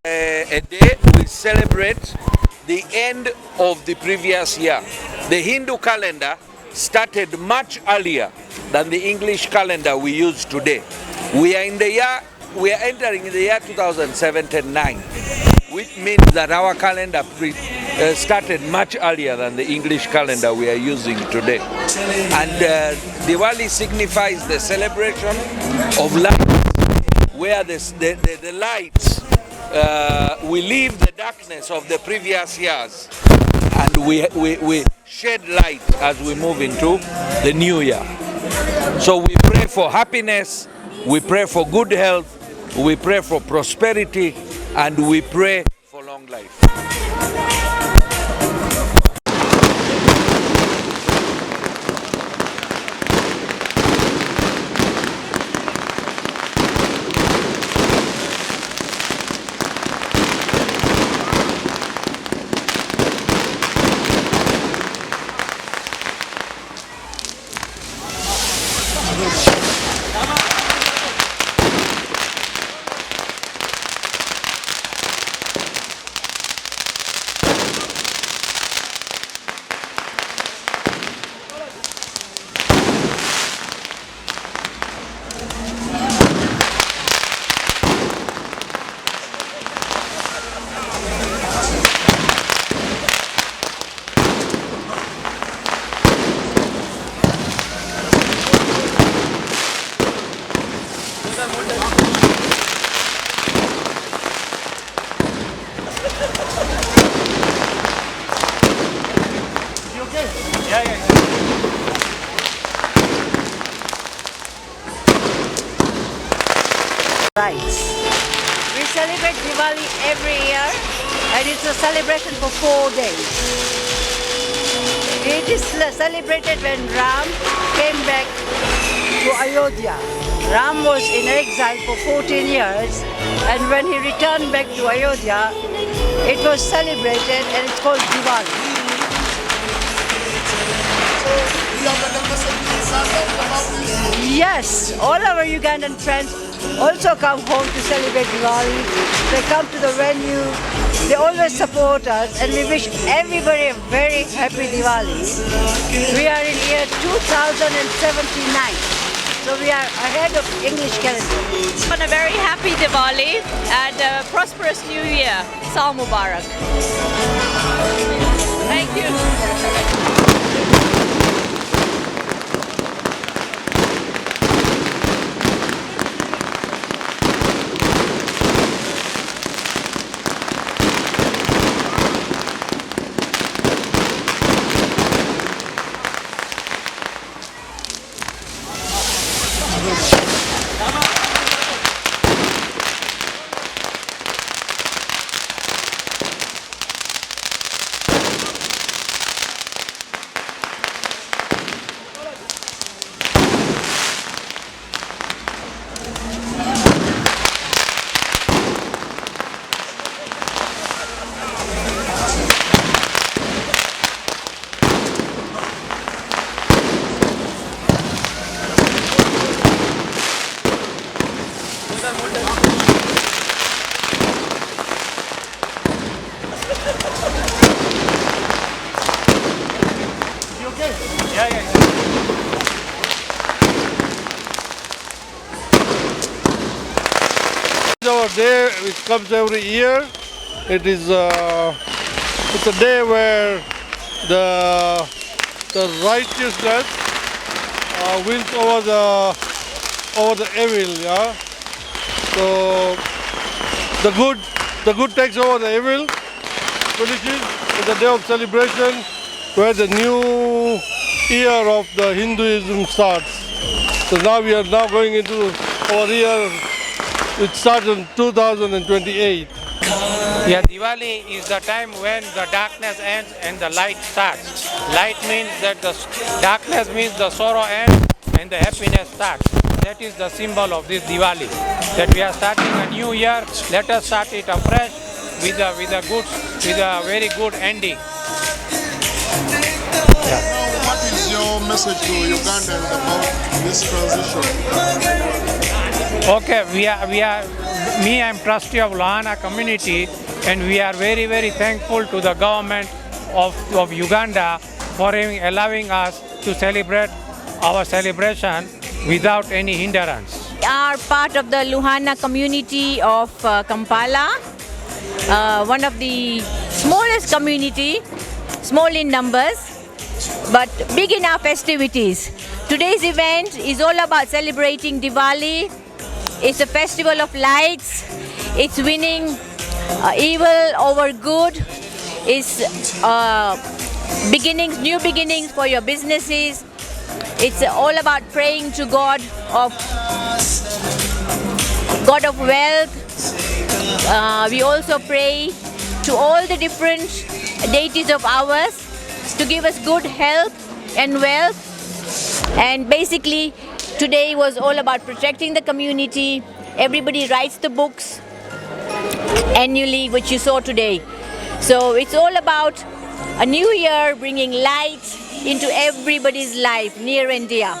a day we celebrate the end of the previous year. The Hindu calendar started much earlier than the English calendar we use today. We are entering the year 2079, which means that our calendar started much earlier than the English calendar we are using today. And Diwali signifies the celebration of light, where the lights we leave the darkness of the previous years and we shed light as we move into the new year. So we pray for happiness, we pray for good health, we pray for prosperity, and we pray for long life. We celebrate Diwali every year, and it's a celebration for 4 days. It is celebrated when Ram came back to Ayodhya. Ram was in exile for 14 years, and when he returned back to Ayodhya, it was celebrated and it's called Diwali. Yes, all our Ugandan friends also come home to celebrate Diwali. They come to the venue, they always support us, and we wish everybody a very happy Diwali. We are in year 2079, so we are ahead of English calendar. On a very happy Diwali and a prosperous new year. Saal Mubarak. Thank you. Our day which comes every year. It's a day where the righteousness wins over the evil. Yeah. So the good takes over the evil. Finishes. It's a day of celebration where the new year of the Hinduism starts. So now we are going into our year. It starts in 2028. Yeah, Diwali is the time when the darkness ends and the light starts. Light means that the darkness means the sorrow ends and the happiness starts. That is the symbol of this Diwali. That we are starting a new year. Let us start it afresh with a very good ending. What is your message to Ugandans about this transition? Okay, we are me, I'm trustee of Lohana community, and we are very, very thankful to the government of Uganda for allowing us to celebrate our celebration without any hindrance. We are part of the Lohana community of Kampala, one of the smallest community, small in numbers, but big in our festivities. Today's event is all about celebrating Diwali. It's a festival of lights. It's winning evil over good. It's beginnings, new beginnings for your businesses. It's all about praying to God of wealth. We also pray to all the different deities of ours to give us good health and wealth. And basically, today was all about protecting the community. Everybody writes the books annually, which you saw today. So it's all about a new year bringing light into everybody's life, near and dear.